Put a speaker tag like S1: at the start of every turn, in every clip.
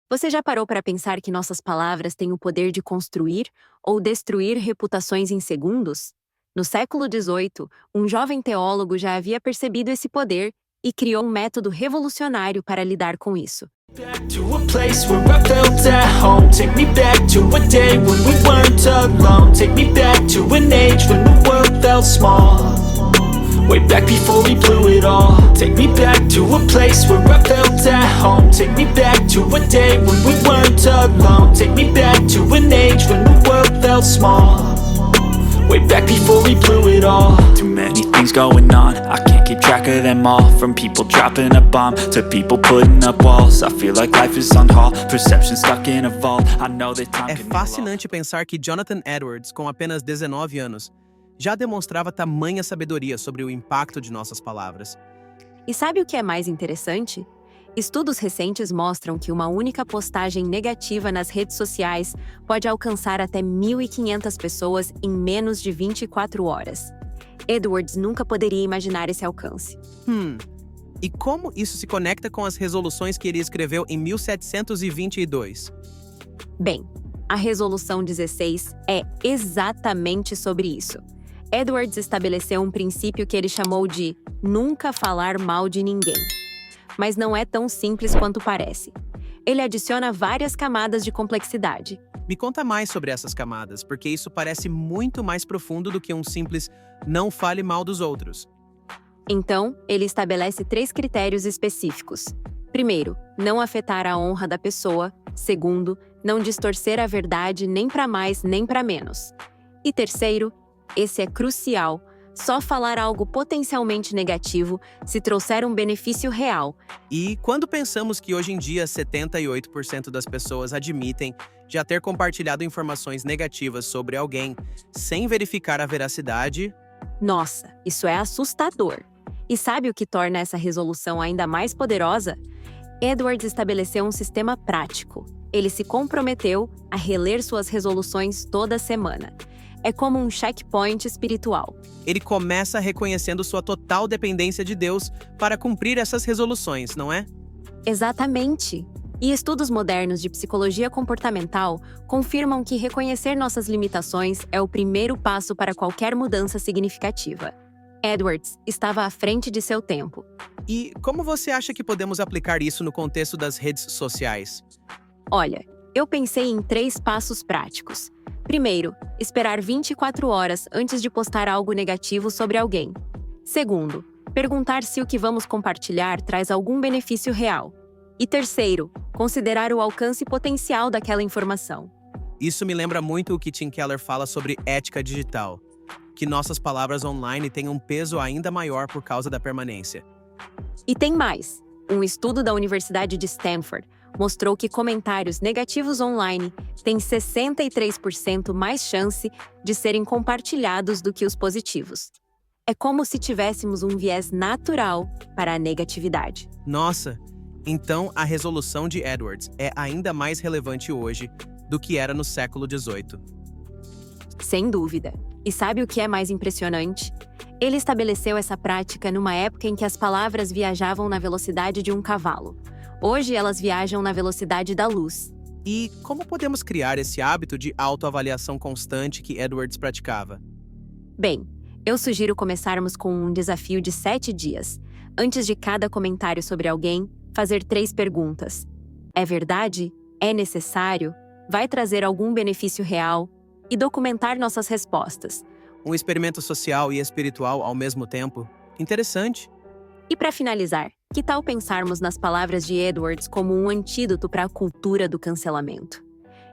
S1: Você já parou para pensar que nossas palavras têm o poder de construir ou destruir reputações em segundos? No século XVIII, um jovem teólogo já havia percebido esse poder e criou um método revolucionário para lidar com isso.
S2: Back to a place where I felt at home. Take me back to a day when we weren't alone. Take me back to an age when the world felt small. Way back before we blew it all. Take me back to a place where I felt at home. Take me back to a day when we weren't alone. Take me back to an age when the world felt small. Way back before we blew it all. Too many things going on, I can't keep track of them all. From people dropping a bomb to people putting up walls. I feel like life is on hold, perception stuck in a vault. I know that time
S3: É
S2: can heal all.
S3: fascinante pensar que Jonathan Edwards, com apenas 19 anos, já demonstrava tamanha sabedoria sobre o impacto de nossas palavras.
S1: E sabe o que é mais interessante? Estudos recentes mostram que uma única postagem negativa nas redes sociais pode alcançar até 1.500 pessoas em menos de 24 horas. Edwards nunca poderia imaginar esse alcance.
S3: E como isso se conecta com as resoluções que ele escreveu em 1722?
S1: Bem, a Resolução 16 é exatamente sobre isso. Edwards estabeleceu um princípio que ele chamou de nunca falar mal de ninguém. Mas não é tão simples quanto parece. Ele adiciona várias camadas de complexidade.
S3: Me conta mais sobre essas camadas, porque isso parece muito mais profundo do que um simples não fale mal dos outros.
S1: Então, ele estabelece 3 critérios específicos. Primeiro, não afetar a honra da pessoa. Segundo, não distorcer a verdade nem para mais nem para menos. E terceiro, esse é crucial, só falar algo potencialmente negativo se trouxer um benefício real.
S3: E quando pensamos que hoje em dia 78% das pessoas admitem já ter compartilhado informações negativas sobre alguém sem verificar a veracidade,
S1: Nossa, isso é assustador. E sabe o que torna essa resolução ainda mais poderosa? Edwards estabeleceu um sistema prático. Ele se comprometeu a reler suas resoluções toda semana. É como um checkpoint espiritual.
S3: ele começa reconhecendo sua total dependência de Deus para cumprir essas resoluções, não é?
S1: Exatamente. E estudos modernos de psicologia comportamental confirmam que reconhecer nossas limitações é o primeiro passo para qualquer mudança significativa. Edwards estava à frente de seu tempo.
S3: E como você acha que podemos aplicar isso no contexto das redes sociais?
S1: Olha, eu pensei em 3 passos práticos. Primeiro, esperar 24 horas antes de postar algo negativo sobre alguém. Segundo, perguntar se o que vamos compartilhar traz algum benefício real. E terceiro, considerar o alcance potencial daquela informação.
S3: Isso me lembra muito o que Tim Keller fala sobre ética digital, que nossas palavras online têm um peso ainda maior por causa da permanência.
S1: E tem mais. Um estudo da Universidade de Stanford mostrou que comentários negativos online têm 63% mais chance de serem compartilhados do que os positivos. É como se tivéssemos um viés natural para a negatividade.
S3: Nossa, então a resolução de Edwards é ainda mais relevante hoje do que era no século XVIII.
S1: Sem dúvida. E sabe o que é mais impressionante? Ele estabeleceu essa prática numa época em que as palavras viajavam na velocidade de um cavalo. Hoje elas viajam na velocidade da luz.
S3: E como podemos criar esse hábito de autoavaliação constante que Edwards praticava?
S1: Bem, eu sugiro começarmos com um desafio de 7 dias. Antes de cada comentário sobre alguém, fazer 3 perguntas. É verdade? É necessário? Vai trazer algum benefício real? E documentar nossas respostas.
S3: Um experimento social e espiritual ao mesmo tempo? Interessante.
S1: E para finalizar, que tal pensarmos nas palavras de Edwards como um antídoto para a cultura do cancelamento?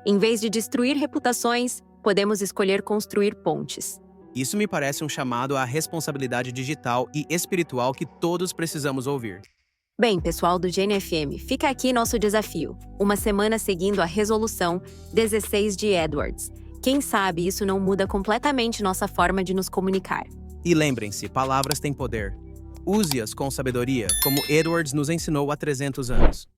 S1: Em vez de destruir reputações, podemos escolher construir pontes.
S3: Isso me parece um chamado à responsabilidade digital e espiritual que todos precisamos ouvir.
S1: Bem, pessoal do GNFM, fica aqui nosso desafio. Uma semana seguindo a resolução 16 de Edwards. Quem sabe isso não muda completamente nossa forma de nos comunicar.
S3: E lembrem-se, palavras têm poder. Use-as com sabedoria, como Edwards nos ensinou há 300 anos.